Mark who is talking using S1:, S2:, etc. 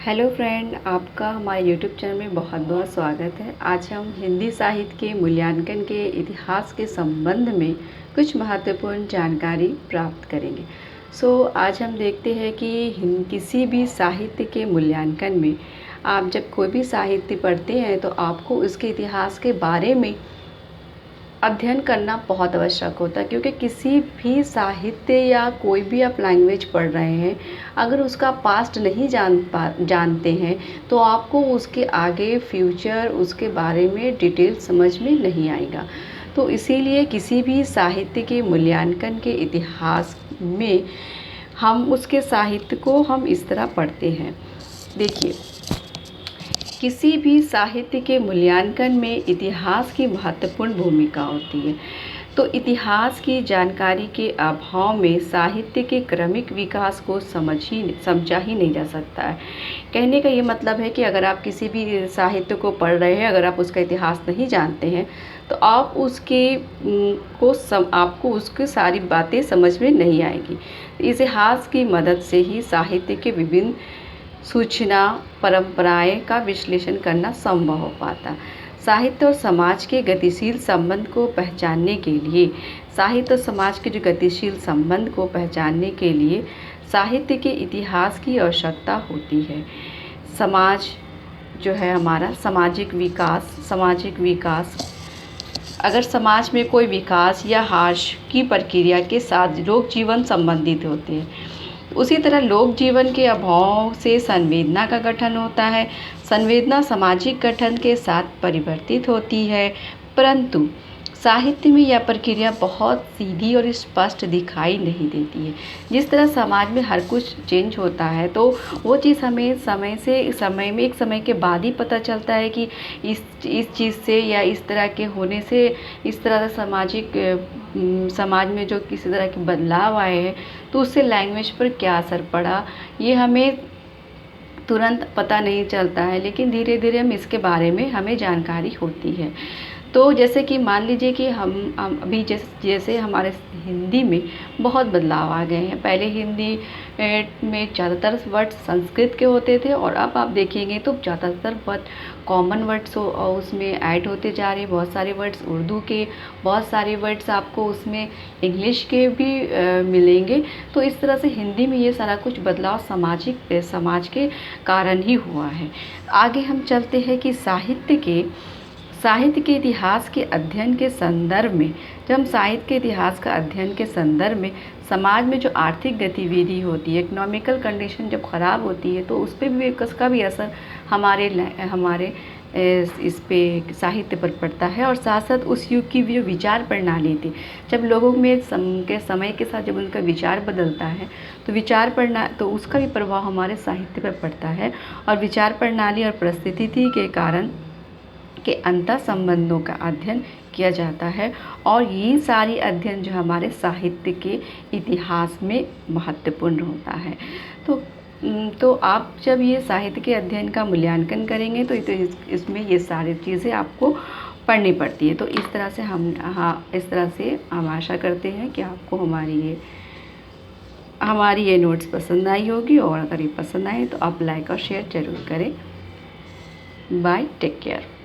S1: Hello friend, आपका हमारे YouTube channel में बहुत बहुत स्वागत है। आज हम हिंदी साहित्य के मूल्यांकन के इतिहास के संबंध में कुछ महत्वपूर्ण जानकारी प्राप्त करेंगे। आज हम देखते हैं कि किसी भी साहित्य के मूल्यांकन में आप जब कोई भी साहित्य पढ़ते हैं तो आपको उसके इतिहास के बारे में अध्ययन करना बहुत आवश्यक होता है, क्योंकि किसी भी साहित्य या कोई भी आप लैंग्वेज पढ़ रहे हैं, अगर उसका पास्ट नहीं जानते हैं तो आपको उसके आगे फ्यूचर उसके बारे में डिटेल समझ में नहीं आएगा। तो इसीलिए किसी भी साहित्य के मूल्यांकन के इतिहास में हम उसके साहित्य को हम इस तरह पढ़ते हैं। देखिए, किसी भी साहित्य के मूल्यांकन में इतिहास की महत्वपूर्ण भूमिका होती है। तो इतिहास की जानकारी के अभाव में साहित्य के क्रमिक विकास को समझा ही नहीं जा सकता है। कहने का ये मतलब है कि अगर आप किसी भी साहित्य को पढ़ रहे हैं, अगर आप उसका इतिहास नहीं जानते हैं तो आप आपको उसकी सारी बातें समझ में नहीं आएगी। इतिहास की मदद से ही साहित्य के विभिन्न सूचना परंपराएं का विश्लेषण करना संभव हो पाता। साहित्य और समाज के गतिशील संबंध को पहचानने के लिए साहित्य और समाज के जो गतिशील संबंध को पहचानने के लिए साहित्य के इतिहास की आवश्यकता होती है। समाज जो है हमारा सामाजिक विकास, अगर समाज में कोई विकास या ह्रास की प्रक्रिया के साथ लोक जीवन संबंधित होते हैं, उसी तरह लोक जीवन के अभाव से संवेदना का गठन होता है। संवेदना सामाजिक गठन के साथ परिवर्तित होती है, परंतु साहित्य में यह प्रक्रिया बहुत सीधी और स्पष्ट दिखाई नहीं देती है। जिस तरह समाज में हर कुछ चेंज होता है तो वो चीज़ हमें समय के बाद ही पता चलता है कि इस चीज़ से या इस तरह के होने से इस तरह समाज में जो किसी तरह के बदलाव आए हैं तो उससे लैंग्वेज पर क्या असर पड़ा, ये हमें तुरंत पता नहीं चलता है, लेकिन धीरे धीरे हम इसके बारे में हमें जानकारी होती है। तो जैसे कि मान लीजिए कि हम अभी जैसे हमारे हिंदी में बहुत बदलाव आ गए हैं। पहले हिंदी में ज़्यादातर वर्ड्स संस्कृत के होते थे और अब आप देखेंगे तो ज़्यादातर वर्ड कॉमन वर्ड्स उसमें ऐड होते जा रहे हैं। बहुत सारे वर्ड्स उर्दू के, बहुत सारे वर्ड्स आपको उसमें इंग्लिश के भी मिलेंगे। तो इस तरह से हिंदी में ये सारा कुछ बदलाव समाज के कारण ही हुआ है। आगे हम चलते हैं कि साहित्य के इतिहास के अध्ययन के संदर्भ में, जब हम साहित्य के इतिहास का अध्ययन के संदर्भ में समाज में जो आर्थिक गतिविधि होती है, इकोनॉमिकल कंडीशन जब ख़राब होती है तो उस पर भी उसका भी असर हमारे इस पे साहित्य पर पड़ता है। और साथ साथ उस युग की जो विचार प्रणाली थी, जब लोगों में समय के साथ जब उनका विचार बदलता है तो उसका भी प्रभाव हमारे साहित्य पर पड़ता है। और विचार प्रणाली और परिस्थिति के कारण के अंतर संबंधों का अध्ययन किया जाता है। और ये सारी अध्ययन जो हमारे साहित्य के इतिहास में महत्वपूर्ण होता है। तो आप जब ये साहित्य के अध्ययन का मूल्यांकन करेंगे तो इसमें ये सारी चीज़ें आपको पढ़नी पड़ती है। तो इस तरह से हम आशा करते हैं कि आपको हमारी ये नोट्स पसंद आई होगी, और अगर ये पसंद आए तो आप लाइक और शेयर ज़रूर करें। Bye, take care.